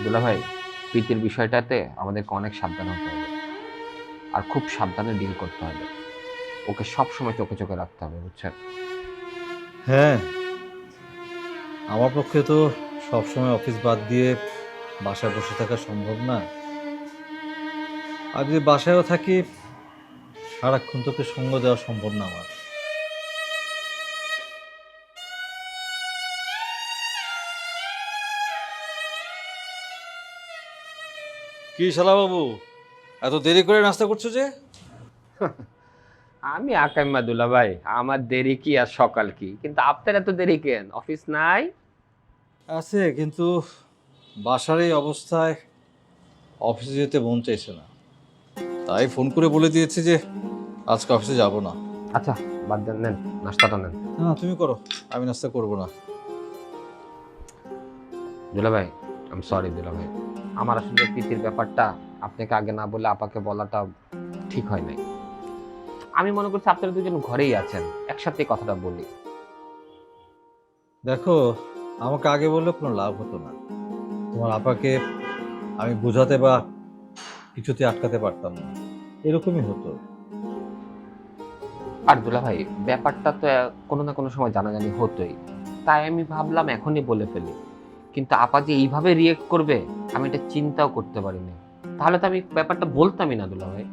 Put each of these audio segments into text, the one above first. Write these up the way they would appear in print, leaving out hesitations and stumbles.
দুলা ভাই, প্রীতির বিষয়টাতে আমাদেরকে অনেক সাবধান হতে হবে, আর খুব সাবধানে ডিল করতে হবে। ওকে সব সময় চোখে চোখে রাখতে হবে, বুঝছেন? হ্যাঁ, আমার পক্ষে তো সবসময় অফিস বাদ দিয়ে বাসায় বসে থাকা সম্ভব না। আর যদি বাসায়ও থাকি, সারাক্ষণ তোকে সঙ্গ দেওয়া সম্ভব না আমার। কি শালা বাবু, এত দেরি করে নাস্তা করছো যে? আমি আকাইমা দুলা ভাই, আমার দেরি কি আর সকাল কি, কিন্তু আপনার এত দেরি কেন? অফিস নাই? আছে, কিন্তু বাসার এই অবস্থায় অফিসে যেতে মন চাইছে না। তাই ফোন করে বলে দিয়েছি যে আজকে অফিসে যাব না। আচ্ছা, বাদ দেন, নেন নাস্তাটা নেন। না, তুমি করো, আমি নাস্তা করব না। দুলা ভাই, আই এম সরি দুলা ভাই, আমার আসলে প্রীতির ব্যাপারটা আপনাকে আগে না বলে আপাকে বলাটা ঠিক হয় নাই। আমি মনে করছি আপনারা দুজন ঘরেই আছেন, একসাথে কথাটা বলি। দেখো, আমাকে আগে বললে কোনো লাভ হতো না। তোমার আপাকে আমি বোঝাতে বা কিছুতে আটকাতে পারতাম না, এরকমই হতো। আর দুলা ভাই, ব্যাপারটা তো কোনো না কোনো সময় জানাজানি হতোই, তাই আমি ভাবলাম এখনই বলে ফেলি। কিন্তু আপা যে এইভাবে রিয়েক্ট করবে আমি এটা চিন্তাও করতে পারিনি। তাহলে তো আমি ব্যাপারটা বলতামই না দুলা ভাই।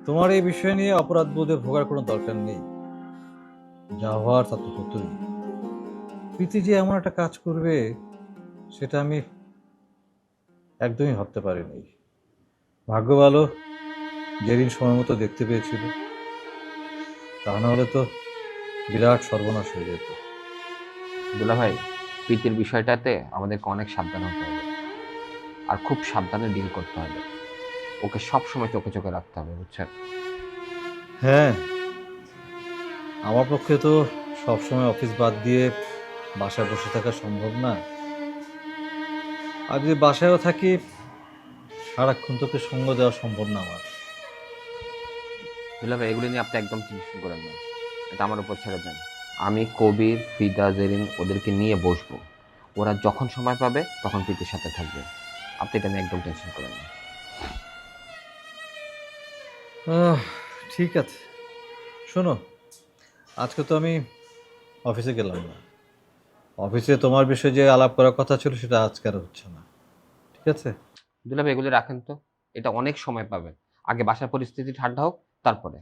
তোমার এই বিষয় নিয়ে অপরাধ বোধে ভোগার কোনো দরকার নেই। যা হওয়ার তা তো হতোই। প্রীতি যে এমন একটা কাজ করবে, সেটা আমি একদমই ভাবতে পারিনি। ভাগ্য ভালো, যেদিন সময় মতো দেখতে পেয়েছিল, তা না হলে তো বিরাট সর্বনাশ হয়ে যেত। দুলা ভাই, প্রীতির বিষয়টাতে আমাদেরকে অনেক সাবধান হতে হবে, আর খুব সাবধানে ডিল করতে হবে। ওকে সব সময় চোখে চোখে রাখতে হবে, বুঝছেন? হ্যাঁ, আমার পক্ষে তো সবসময় অফিস বাদ দিয়ে বাসায় বসে থাকা সম্ভব না। আর যদি বাসায়ও থাকি, সারাক্ষণ তোকে সঙ্গ দেওয়া সম্ভব না আমার। দুলা ভাই, এগুলো নিয়ে আপনি একদম টেনশন করেন না, এটা আমার উপর ছেড়ে দেন। আমি কবির, ফিদা, জেরিন ওদেরকে নিয়ে বসবো। ওরা যখন সময় পাবে তখন প্রীতির সাথে থাকবে। আপনি এটা নিয়ে একদম টেনশন করেন না। আহ, ঠিক আছে, শোনো, আজকে তো আমি অফিসে গেলাম না। অফিসে তোমার বিষয়ে যে আলাপ করার কথা ছিল সেটা আজকে আর হচ্ছে না, ঠিক আছে? দুলা ভাই, এগুলো রাখেন তো, এটা অনেক সময় পাবেন। আগে বাসার পরিস্থিতি ঠান্ডা হোক, তারপরে।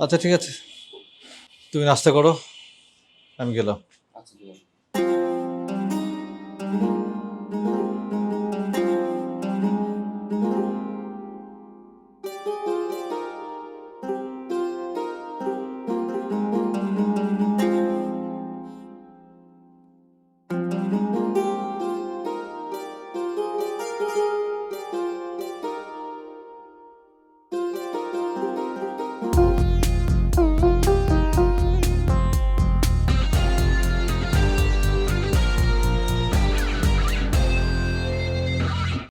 আচ্ছা, ঠিক আছে, তুমি নাস্তা করো, আমি গেলাম। আচ্ছা।